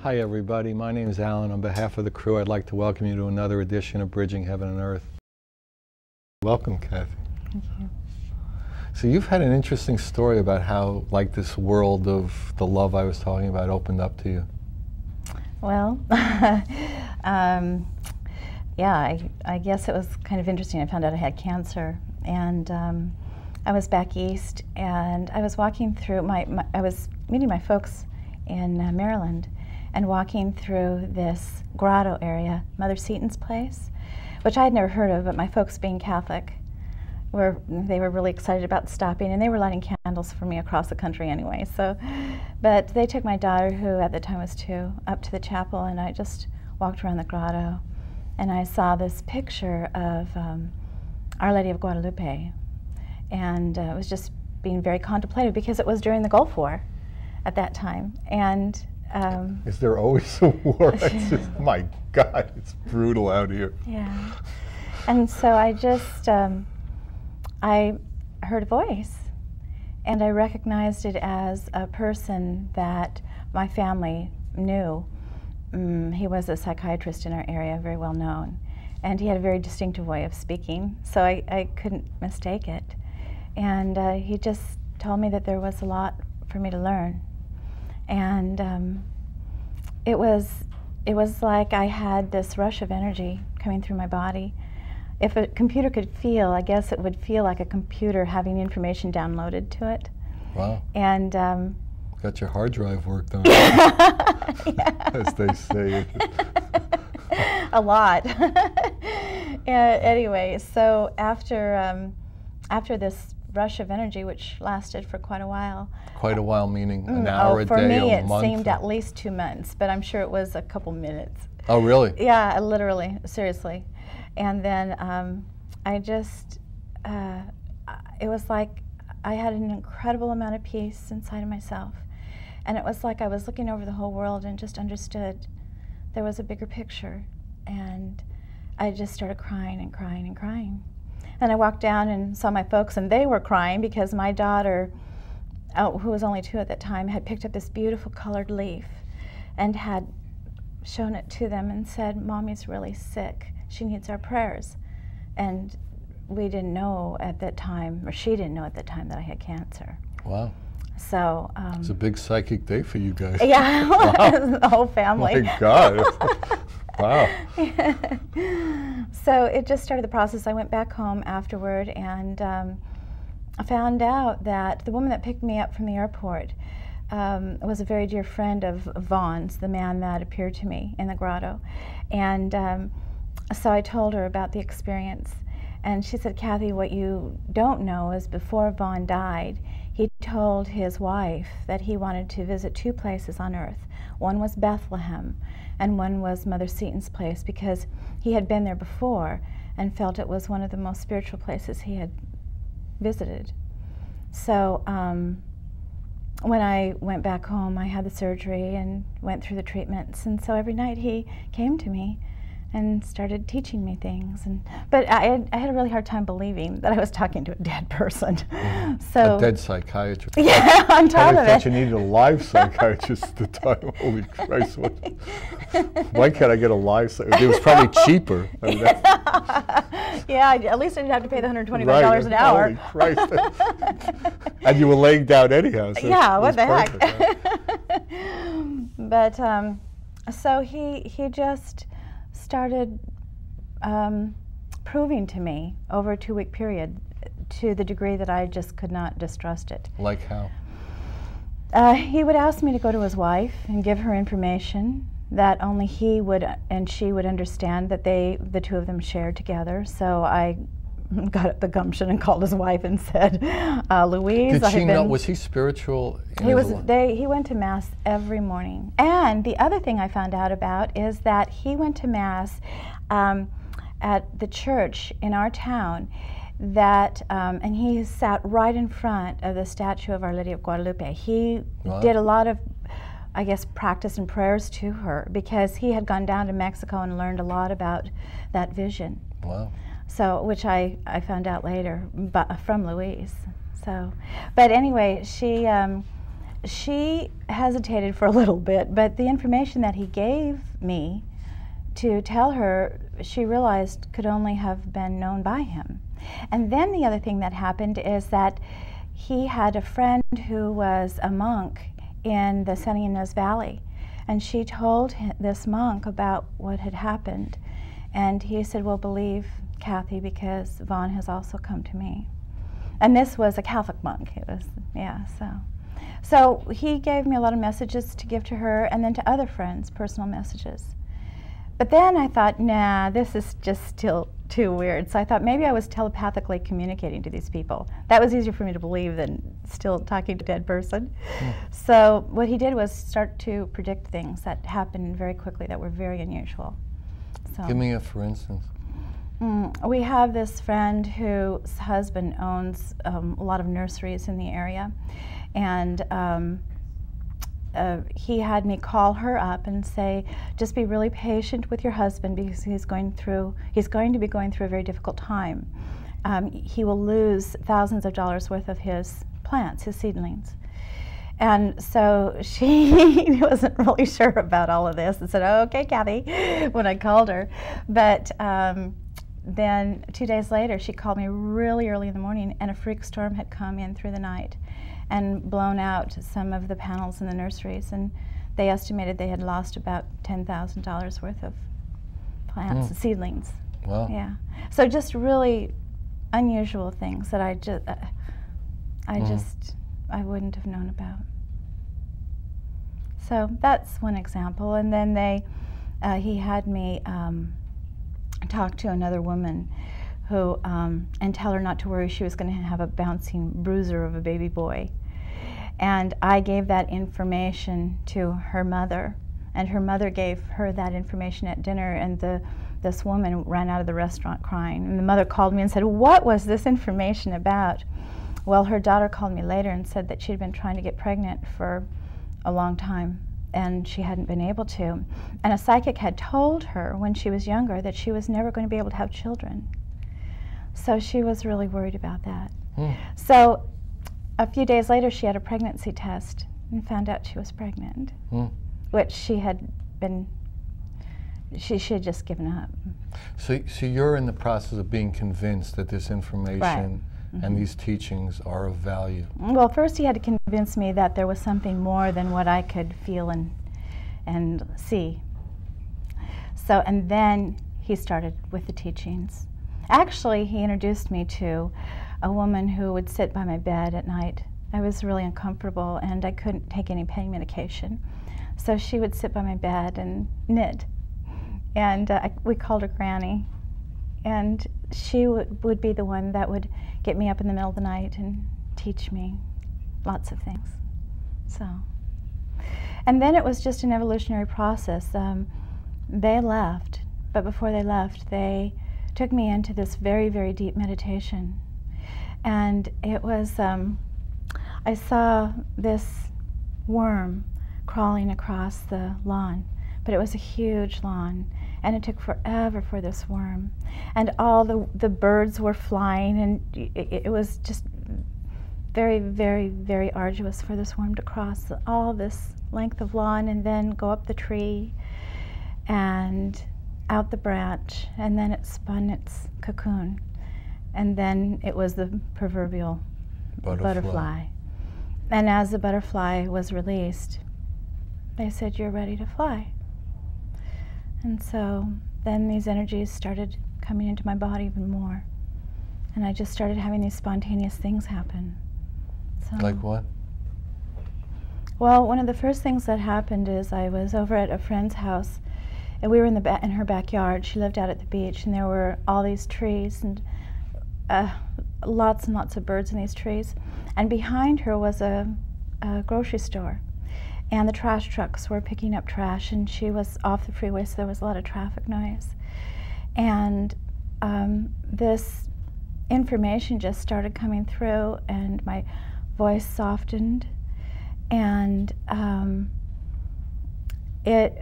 Hi everybody, my name is Alan. On behalf of the crew, I'd like to welcome you to another edition of Bridging Heaven and Earth. Welcome, Cathy. Thank you. So you've had an interesting story about how, like, this world of the love I was talking about opened up to you. Well, yeah, I guess it was kind of interesting. I found out I had cancer, and I was back east, and I was walking through I was meeting my folks in Maryland, and walking through this grotto area, Mother Seton's place, which I had never heard of, but my folks, being Catholic, they were really excited about stopping, and they were lighting candles for me across the country anyway. So, but they took my daughter, who at the time was 2, up to the chapel, and I just walked around the grotto, and I saw this picture of Our Lady of Guadalupe, and it was just being very contemplative because it was during the Gulf War at that time, and is there always a war? It's just, my God, it's brutal out here. Yeah. And so I just, I heard a voice, and I recognized it as a person that my family knew. He was a psychiatrist in our area, very well known, and he had a very distinctive way of speaking, so I couldn't mistake it. And he just told me that there was a lot for me to learn. And it was like I had this rush of energy coming through my body. If a computer could feel, I guess it would feel like a computer having information downloaded to it. Wow. And got your hard drive worked on, as they say. A lot. Anyway, so after this rush of energy, which lasted for quite a while. Quite a while, meaning an hour a day, a month? For me, it seemed at least 2 months, but I'm sure it was a couple minutes. Oh, really? Yeah, literally, seriously. And then I just, it was like I had an incredible amount of peace inside of myself. And it was like I was looking over the whole world and just understood there was a bigger picture. And I just started crying and crying and crying. And I walked down and saw my folks, and they were crying because my daughter, who was only 2 at that time, had picked up this beautiful colored leaf and had shown it to them and said, "Mommy's really sick. She needs our prayers." And we didn't know at that time, or she didn't know at the time, that I had cancer. Wow. So it's a big psychic day for you guys. Yeah, Wow. The whole family. My God. Wow. So it just started the process. I went back home afterward, and I found out that the woman that picked me up from the airport was a very dear friend of Vaughn's, the man that appeared to me in the grotto. And so I told her about the experience, and she said, "Cathy, what you don't know is before Vaughn died, he told his wife that he wanted to visit 2 places on earth. One was Bethlehem, and one was Mother Seton's place, because he had been there before and felt it was one of the most spiritual places he had visited." So when I went back home, I had the surgery and went through the treatments, and so every night he came to me and started teaching me things. But I had a really hard time believing that I was talking to a dead person. So a dead psychiatrist. Yeah, on top of it. I thought you needed a live psychiatrist at the time. Holy Christ. Why can't I get a live psychiatrist? It was probably cheaper. I mean, yeah, at least I didn't have to pay the $125 an hour. Holy Christ. And you were laying down anyhow. So yeah, what the heck. Right? But so he just started proving to me over a 2-week period, to the degree that I just could not distrust it. Like how? He would ask me to go to his wife and give her information that only he would and she would understand, that the 2 of them shared together. So I got up the gumption and called his wife and said, "Louise, did she know? Was he spiritual? He went to Mass every morning. And the other thing I found out about is that he went to Mass at the church in our town, that and he sat right in front of the statue of Our Lady of Guadalupe. He did a lot of, I guess, practice and prayers to her, because he had gone down to Mexico and learned a lot about that vision. Wow. So, which I found out later from Louise. So, but anyway, she hesitated for a little bit, but the information that he gave me to tell her, she realized could only have been known by him. And then the other thing that happened is that he had a friend who was a monk in the San Ynez Valley, and she told this monk about what had happened. And he said, well, believe Cathy, because Vaughn has also come to me. And this was a Catholic monk. It was, yeah, so he gave me a lot of messages to give to her, and then to other friends, personal messages. But then I thought, nah, this is just still too weird. So I thought maybe I was telepathically communicating to these people. That was easier for me to believe than still talking to a dead person. So what he did was start to predict things that happened very quickly that were very unusual. So, give me a for instance. We have this friend whose husband owns a lot of nurseries in the area, and he had me call her up and say, just be really patient with your husband, because he's going to be going through a very difficult time. He will lose thousands of dollars worth of his plants, his seedlings. And so she wasn't really sure about all of this and said, oh, okay, Cathy, when I called her. But then 2 days later, she called me really early in the morning, and a freak storm had come in through the night and blown out some of the panels in the nurseries, and they estimated they had lost about $10,000 worth of plants, seedlings. Wow. Yeah. So just really unusual things that I wouldn't have known about. So that's one example. And then he had me talk to another woman who, and tell her not to worry, she was going to have a bouncing bruiser of a baby boy. And I gave that information to her mother, and her mother gave her that information at dinner, and this woman ran out of the restaurant crying. And the mother called me and said, what was this information about? Well, her daughter called me later and said that she'd been trying to get pregnant for a long time, and she hadn't been able to. And a psychic had told her when she was younger that she was never going to be able to have children. So she was really worried about that. So a few days later, she had a pregnancy test and found out she was pregnant, which she had just given up. So you're in the process of being convinced that this information and these teachings are of value. Well, first he had to convince me that there was something more than what I could feel and see. So, and then he started with the teachings. Actually, he introduced me to a woman who would sit by my bed at night. I was really uncomfortable, and I couldn't take any pain medication. So she would sit by my bed and knit. And we called her Granny. And she would be the one that would get me up in the middle of the night and teach me lots of things. So, and then it was just an evolutionary process. They left, but before they left, they took me into this very, very deep meditation. And it was, I saw this worm crawling across the lawn, but it was a huge lawn, and it took forever for this worm. And all the birds were flying, and it was just very, very, very arduous for this worm to cross all this length of lawn and then go up the tree and out the branch, and then it spun its cocoon. And then it was the proverbial butterfly. And as the butterfly was released, they said, you're ready to fly. And so then these energies started coming into my body even more. And I just started having these spontaneous things happen. So, like what? Well, one of the first things that happened is I was over at a friend's house, and we were in her backyard. She lived out at the beach, and there were all these trees and lots and lots of birds in these trees. And behind her was a grocery store, and the trash trucks were picking up trash, and she was off the freeway, so there was a lot of traffic noise. And this information just started coming through, and my voice softened, and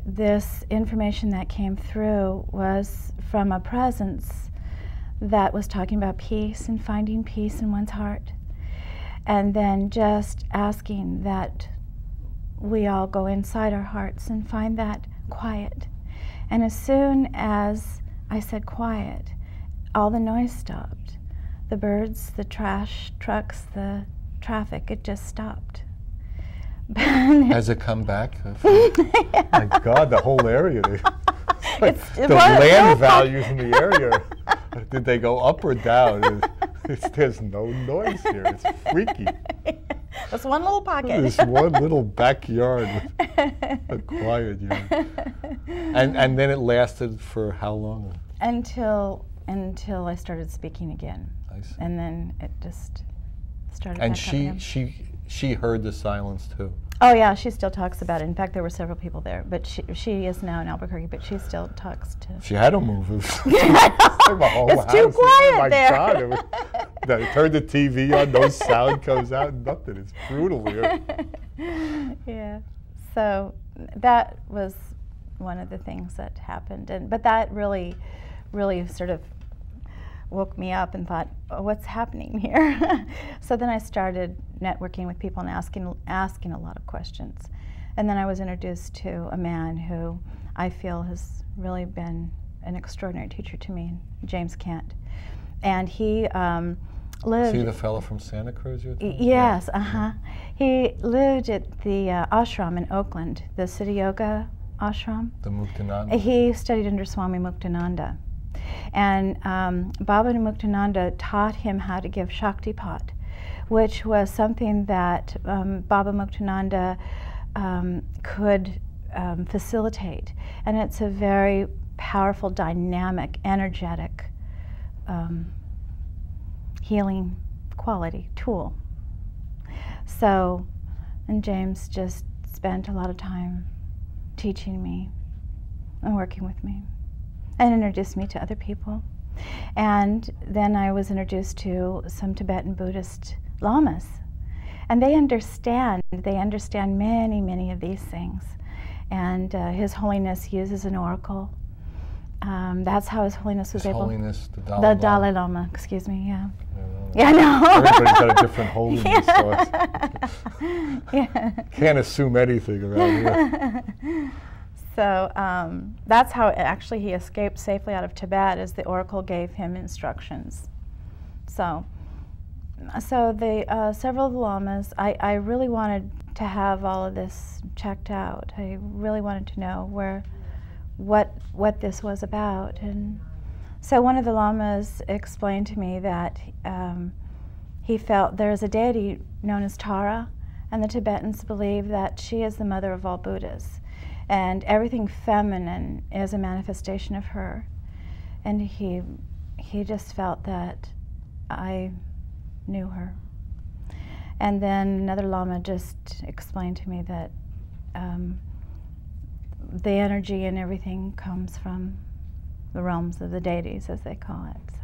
this information that came through was from a presence that was talking about peace and finding peace in one's heart, and then just asking that we all go inside our hearts and find that quiet. And as soon as I said quiet, all the noise stopped. The birds, the trash trucks, the traffic, it just stopped. Has it come back? Yeah. My God, the whole area. The well, land values in the area, did they go up or down? There's no noise here. It's freaky. That's one little pocket. This one little backyard with a quiet yard. And then it lasted for how long? Until I started speaking again. I see. And then it just started And back up again. she heard the silence too. Oh yeah, she still talks about it. In fact, there were several people there, but she is now in Albuquerque, but she still talks to. She had to move. It's Oh too quiet my there. God, they turn the TV on, no sound comes out, nothing. It's brutal here. Yeah, so that was one of the things that happened, but that really sort of woke me up and thought, oh, what's happening here? So then I started networking with people and asking a lot of questions. And then I was introduced to a man who I feel has really been an extraordinary teacher to me, James Kent. And he lived... See the fellow from Santa Cruz you're talking Yes, about? He lived at the ashram in Oakland, the Siddha Yoga ashram. The Muktananda? He studied under Swami Muktananda. And Baba Muktananda taught him how to give Shaktipat, which was something that Baba Muktananda could facilitate. And it's a very powerful, dynamic, energetic healing quality tool. So, and James just spent a lot of time teaching me and working with me, and introduced me to other people. And then I was introduced to some Tibetan Buddhist lamas. And they understand many, many of these things. And His Holiness uses an oracle. That's how His Holiness was able... Holiness, the Dalai The Lama. Dalai Lama, excuse me, yeah. Yeah, no. Everybody's got a different holiness, so Yeah. can't assume anything around here. So that's how actually he escaped safely out of Tibet, as the oracle gave him instructions. So the several of the lamas, I really wanted to have all of this checked out. I really wanted to know what this was about. And so one of the lamas explained to me that he felt there's a deity known as Tara, and the Tibetans believe that she is the mother of all Buddhas. And everything feminine is a manifestation of her. And he just felt that I knew her. And then another lama just explained to me that the energy and everything comes from the realms of the deities, as they call it. So